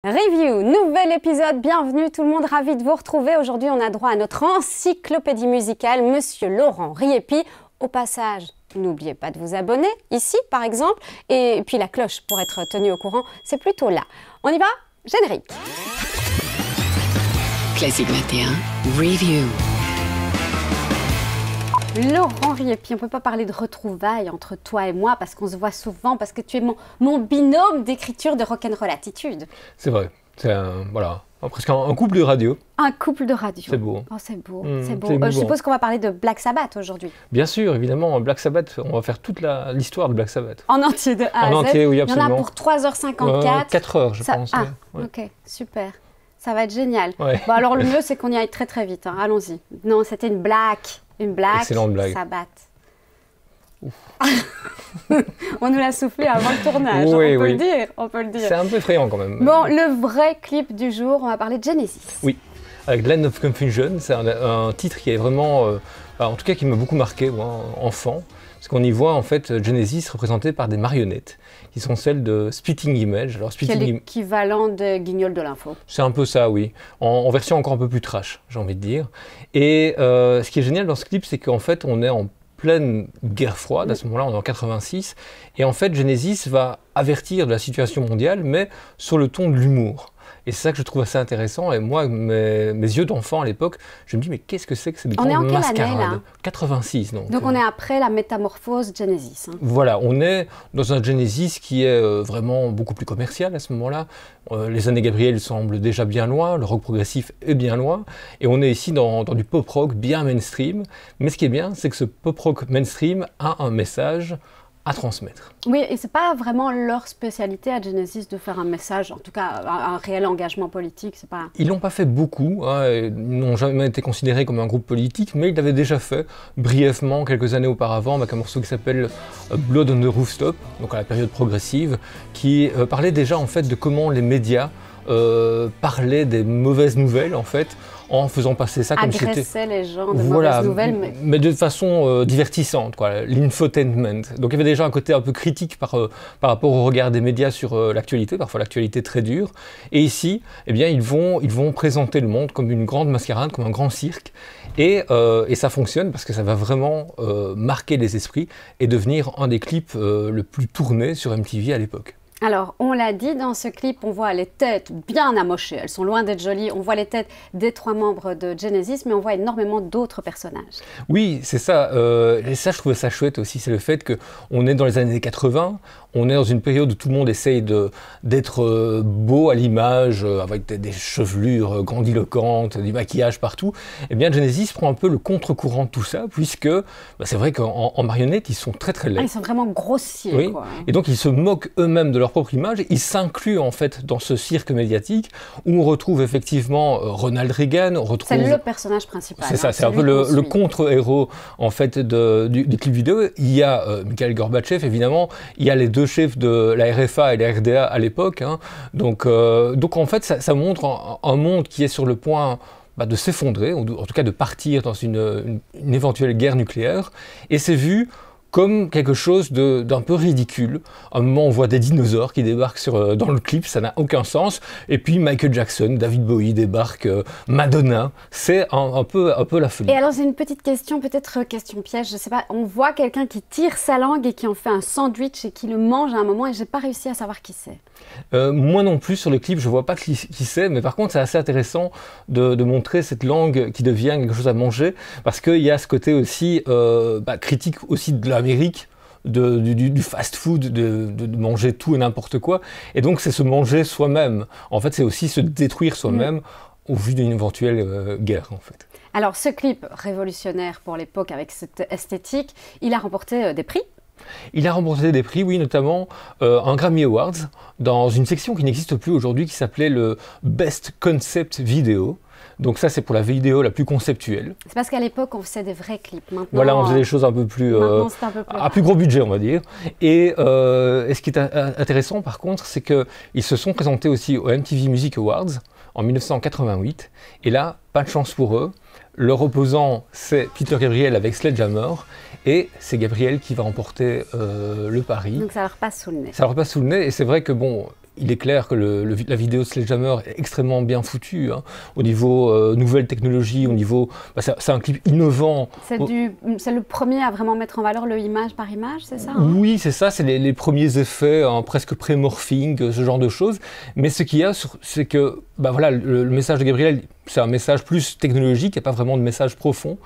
Review, nouvel épisode, bienvenue tout le monde, ravi de vous retrouver. Aujourd'hui, on a droit à notre encyclopédie musicale, Monsieur Laurent Riépi. Au passage, n'oubliez pas de vous abonner, ici par exemple, et puis la cloche pour être tenu au courant, c'est plutôt là. On y va? Générique. Classique 21, Review. Laurent Riépi, on ne peut pas parler de retrouvailles entre toi et moi parce qu'on se voit souvent, parce que tu es mon binôme d'écriture de Rock'n'Roll Attitude. C'est vrai, c'est presque un couple de radio. Un couple de radio. C'est beau. Oh, c'est beau, Mmh, c'est beau. c'est Je suppose qu'on va parler de Black Sabbath aujourd'hui. Bien sûr, évidemment, Black Sabbath, on va faire toute l'histoire de Black Sabbath. En entier de A à Z. En entier, oui, absolument. Il y en a pour 3h54. 4 heures, je pense. Ah, ouais. ok, super. Ça va être génial. Ouais. Bon, alors le mieux, c'est qu'on y aille très très vite. Hein. Allons-y. Non, c'était une blague. Une blague. Excellente blague. Sabbath. On nous l'a soufflé avant le tournage, Oui, on peut oui. le dire, on peut le dire. C'est un peu effrayant quand même. Bon, le vrai clip du jour, on va parler de Genesis. Oui, avec Land of Confusion, c'est un titre qui est vraiment, en tout cas qui m'a beaucoup marqué, moi, enfant, parce qu'on y voit en fait Genesis représenté par des marionnettes, qui sont celles de Spitting Image. Alors, C'est l'équivalent de Guignol de l'info. C'est un peu ça, oui, en version encore un peu plus trash, j'ai envie de dire. Et ce qui est génial dans ce clip, c'est qu'en fait on est en pleine guerre froide, à ce moment-là, on est en 86, et en fait Genesis va avertir de la situation mondiale, mais sur le ton de l'humour. Et c'est ça que je trouve assez intéressant, et moi, mes yeux d'enfant à l'époque, je me dis, mais qu'est-ce que c'est que cette grande mascarade? On est en quelle année, là? 86, donc. Donc on est après la métamorphose Genesis. Hein. Voilà, on est dans un Genesis qui est vraiment beaucoup plus commercial à ce moment-là. Les années Gabriel semblent déjà bien loin, le rock progressif est bien loin, et on est ici dans du pop-rock bien mainstream. Mais ce qui est bien, c'est que ce pop-rock mainstream a un message à transmettre. Oui, et c'est pas vraiment leur spécialité à Genesis de faire un message, en tout cas un réel engagement politique, c'est pas... Ils l'ont pas fait beaucoup, hein, ils n'ont jamais été considérés comme un groupe politique, mais ils l'avaient déjà fait brièvement quelques années auparavant avec un morceau qui s'appelle Blood on the Rooftop, donc à la période progressive, qui parlait déjà en fait de comment les médias parlaient des mauvaises nouvelles en fait, en faisant passer ça comme si c'était... Agresser les gens de voilà, mauvaises nouvelles. Mais de façon divertissante, quoi, l'infotainment. Donc il y avait déjà un côté un peu critique par rapport au regard des médias sur l'actualité, parfois l'actualité très dure. Et ici, eh bien, ils vont présenter le monde comme une grande mascarade, comme un grand cirque. Et ça fonctionne parce que ça va vraiment marquer les esprits et devenir un des clips le plus tourné sur MTV à l'époque. Alors, on l'a dit, dans ce clip, on voit les têtes bien amochées. Elles sont loin d'être jolies. On voit les têtes des 3 membres de Genesis, mais on voit énormément d'autres personnages. Oui, c'est ça. Et ça, je trouvais ça chouette aussi. C'est le fait qu'on est dans les années 80. On est dans une période où tout le monde essaye d'être beau à l'image, avec des chevelures grandiloquentes, du maquillage partout. Eh bien, Genesis prend un peu le contre-courant de tout ça, puisque c'est vrai qu'en marionnette, ils sont très très laids. Ah, ils sont vraiment grossiers. Oui. Quoi. Et donc, ils se moquent eux-mêmes de leur propre image. Ils s'incluent en fait dans ce cirque médiatique où on retrouve effectivement Ronald Reagan. C'est le personnage principal. C'est ça, c'est un peu le contre-héros en fait du clip vidéo. Il y a Mikhail Gorbatchev, évidemment. Il y a les deux chefs de la RFA et la RDA à l'époque. Hein. Donc en fait, ça montre un monde qui est sur le point de s'effondrer, ou en tout cas de partir dans une éventuelle guerre nucléaire. Et c'est vu comme quelque chose d'un peu ridicule. À un moment, on voit des dinosaures qui débarquent dans le clip, ça n'a aucun sens. Et puis Michael Jackson, David Bowie débarquent, Madonna. C'est un peu la folie. Et alors, j'ai une petite question, peut-être question piège, je sais pas. On voit quelqu'un qui tire sa langue et qui en fait un sandwich et qui le mange à un moment et j'ai pas réussi à savoir qui c'est. Moi non plus, sur le clip, je vois pas qui c'est, mais par contre, c'est assez intéressant de montrer cette langue qui devient quelque chose à manger, parce qu'il y a ce côté aussi critique aussi de l'Amérique, du fast-food, de manger tout et n'importe quoi. Et donc, c'est se manger soi-même. En fait, c'est aussi se détruire soi-même au vu d'une éventuelle guerre, en fait. Alors, ce clip révolutionnaire pour l'époque, avec cette esthétique, il a remporté des prix. Il a remporté des prix, oui, notamment un Grammy Awards, dans une section qui n'existe plus aujourd'hui, qui s'appelait le Best Concept Video. Donc ça, c'est pour la vidéo la plus conceptuelle. C'est parce qu'à l'époque, on faisait des vrais clips. Maintenant, voilà, on faisait des choses un peu plus... à plus gros budget, on va dire. Et ce qui est intéressant, par contre, c'est qu'ils se sont présentés aussi au MTV Music Awards en 1988. Et là, pas de chance pour eux. Leur opposant, c'est Peter Gabriel avec Sledgehammer. Et c'est Gabriel qui va remporter le pari. Donc ça leur passe sous le nez. Ça leur passe sous le nez. Et c'est vrai que bon... il est clair que la vidéo de Sledgehammer est extrêmement bien foutue, hein, au niveau nouvelles technologies, au niveau... c'est un clip innovant. C'est le premier à vraiment mettre en valeur le image par image, c'est ça, hein? Oui, c'est ça, c'est les premiers effets, hein, presque pré-morphing, ce genre de choses. Mais ce qu'il y a, c'est que voilà, le message de Gabriel, c'est un message plus technologique, il n'y a pas vraiment de message profond.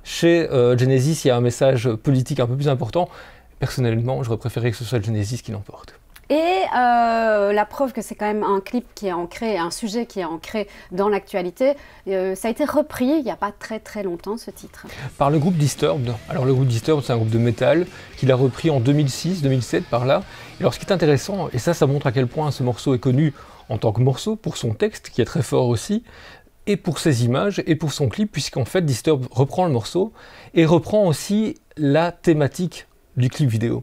Chez Genesis, il y a un message politique un peu plus important. Personnellement, j'aurais préféré que ce soit Genesis qui l'emporte. Et la preuve que c'est quand même un clip qui est ancré, un sujet qui est ancré dans l'actualité, ça a été repris il n'y a pas très très longtemps, ce titre. Par le groupe Disturbed. Alors le groupe Disturbed, c'est un groupe de métal qui l'a repris en 2006-2007 par là. Et alors ce qui est intéressant, et ça montre à quel point ce morceau est connu en tant que morceau, pour son texte qui est très fort aussi, et pour ses images, et pour son clip, puisqu'en fait Disturbed reprend le morceau, et reprend aussi la thématique du clip vidéo,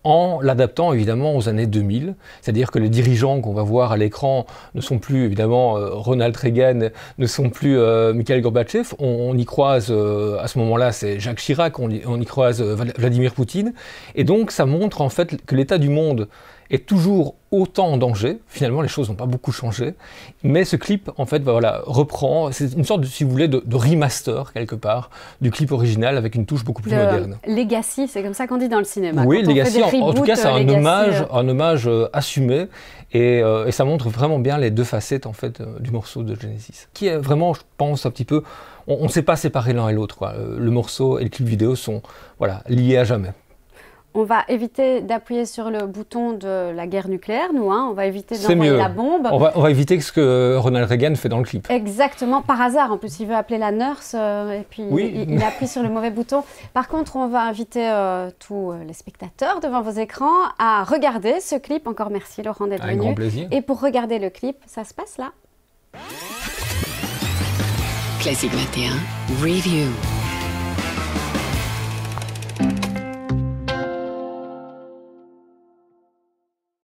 en l'adaptant évidemment aux années 2000, c'est-à-dire que les dirigeants qu'on va voir à l'écran ne sont plus évidemment Ronald Reagan, ne sont plus Mikhail Gorbatchev, on y croise à ce moment-là c'est Jacques Chirac, on y croise Vladimir Poutine, et donc ça montre en fait que l'état du monde est toujours autant en danger. Finalement, les choses n'ont pas beaucoup changé. Mais ce clip, en fait, voilà, reprend, c'est une sorte, si vous voulez, de remaster, quelque part, du clip original avec une touche beaucoup plus moderne. Legacy, c'est comme ça qu'on dit dans le cinéma. Oui, Legacy, en tout cas, c'est un hommage assumé. Et ça montre vraiment bien les deux facettes, en fait, du morceau de Genesis. Qui est vraiment, je pense, un petit peu... On ne sait pas séparer l'un et l'autre, quoi. Le morceau et le clip vidéo sont, voilà, liés à jamais. On va éviter d'appuyer sur le bouton de la guerre nucléaire, nous, hein. On va éviter d'envoyer la bombe. On va éviter ce que Ronald Reagan fait dans le clip. Exactement, par hasard. En plus, il veut appeler la nurse et puis oui. il appuie sur le mauvais bouton. Par contre, on va inviter tous les spectateurs devant vos écrans à regarder ce clip. Encore merci Laurent d'être venu. Avec grand plaisir. Et pour regarder le clip, ça se passe là. Classique 21, Review.